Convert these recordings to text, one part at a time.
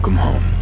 welcome home.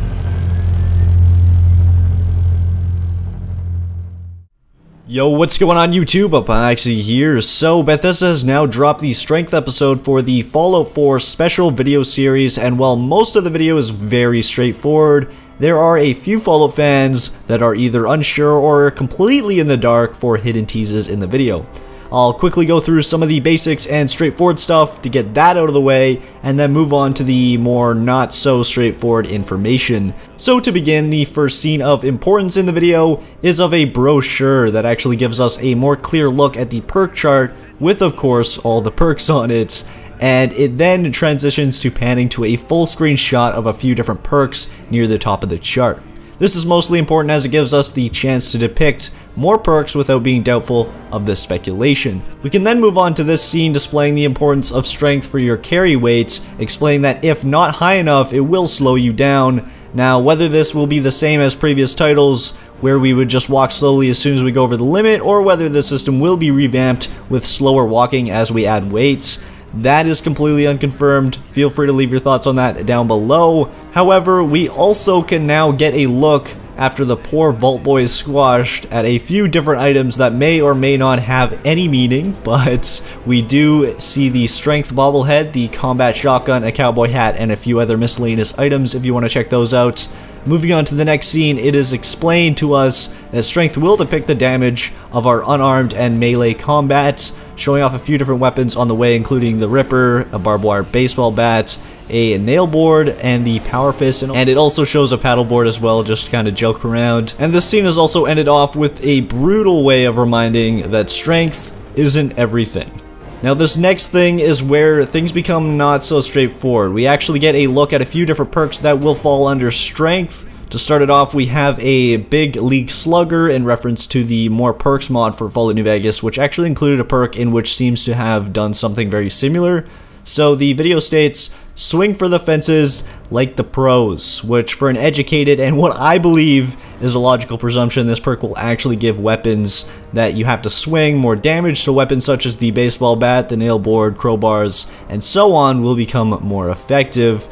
Yo, what's going on YouTube? S.P.E.C.I.A.L here. So, Bethesda has now dropped the strength episode for the Fallout 4 special video series, and while most of the video is very straightforward, there are a few Fallout fans that are either unsure or completely in the dark for hidden teases in the video. I'll quickly go through some of the basics and straightforward stuff to get that out of the way, and then move on to the more not so straightforward information. So to begin, the first scene of importance in the video is of a brochure that actually gives us a more clear look at the perk chart with, of course, all the perks on it. And it then transitions to panning to a full screen shot of a few different perks near the top of the chart. This is mostly important as it gives us the chance to depict more perks without being doubtful of this speculation. We can then move on to this scene displaying the importance of strength for your carry weight, explaining that if not high enough, it will slow you down. Now, whether this will be the same as previous titles, where we would just walk slowly as soon as we go over the limit, or whether the system will be revamped with slower walking as we add weights, that is completely unconfirmed. Feel free to leave your thoughts on that down below. However, we also can now get a look, after the poor Vault Boy is squashed, at a few different items that may or may not have any meaning, but we do see the strength bobblehead, the combat shotgun, a cowboy hat, and a few other miscellaneous items if you want to check those out. Moving on to the next scene, it is explained to us that strength will depict the damage of our unarmed and melee combat, showing off a few different weapons on the way, including the Ripper, a barbed wire baseball bat, a nail board, and the power fist, and it also shows a paddleboard as well, just to kind of joke around. And this scene is also ended off with a brutal way of reminding that strength isn't everything. Now this next thing is where things become not so straightforward. We actually get a look at a few different perks that will fall under strength. To start it off, we have a big league slugger in reference to the more perks mod for Fallout New Vegas, which actually included a perk in which seems to have done something very similar. So the video states, swing for the fences like the pros, which for an educated and what I believe is a logical presumption, this perk will actually give weapons that you have to swing more damage, so weapons such as the baseball bat, the nail board, crowbars, and so on will become more effective.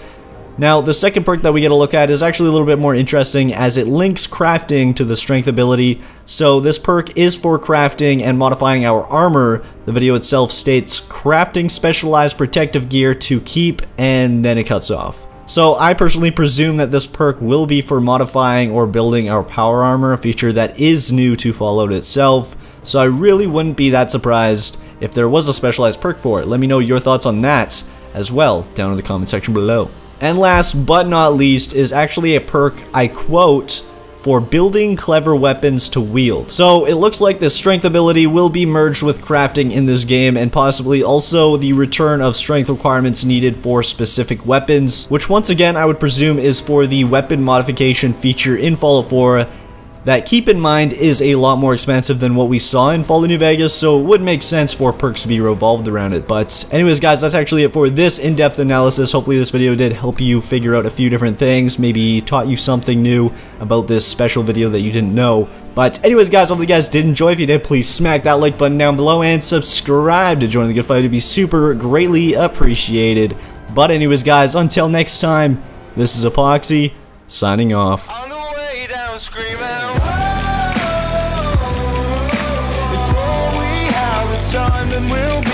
Now, the second perk that we get a look at is actually a little bit more interesting as it links crafting to the strength ability. So this perk is for crafting and modifying our armor. The video itself states crafting specialized protective gear to keep, and then it cuts off. So I personally presume that this perk will be for modifying or building our power armor, a feature that is new to Fallout itself. So I really wouldn't be that surprised if there was a specialized perk for it. Let me know your thoughts on that as well down in the comment section below. And last but not least is actually a perk, I quote, for building clever weapons to wield. So it looks like the strength ability will be merged with crafting in this game, and possibly also the return of strength requirements needed for specific weapons, which once again I would presume is for the weapon modification feature in Fallout 4 that, keep in mind, is a lot more expensive than what we saw in Fallout New Vegas, so it would make sense for perks to be revolved around it. But anyways guys, that's actually it for this in-depth analysis. Hopefully this video did help you figure out a few different things, maybe taught you something new about this special video that you didn't know. But anyways guys, hopefully you guys did enjoy. If you did, please smack that like button down below and subscribe to join the good fight. It'd be super greatly appreciated. But anyways guys, until next time, this is S.P.E.C.I.A.L signing off. Screaming, whoa, before we have a son, then we'll be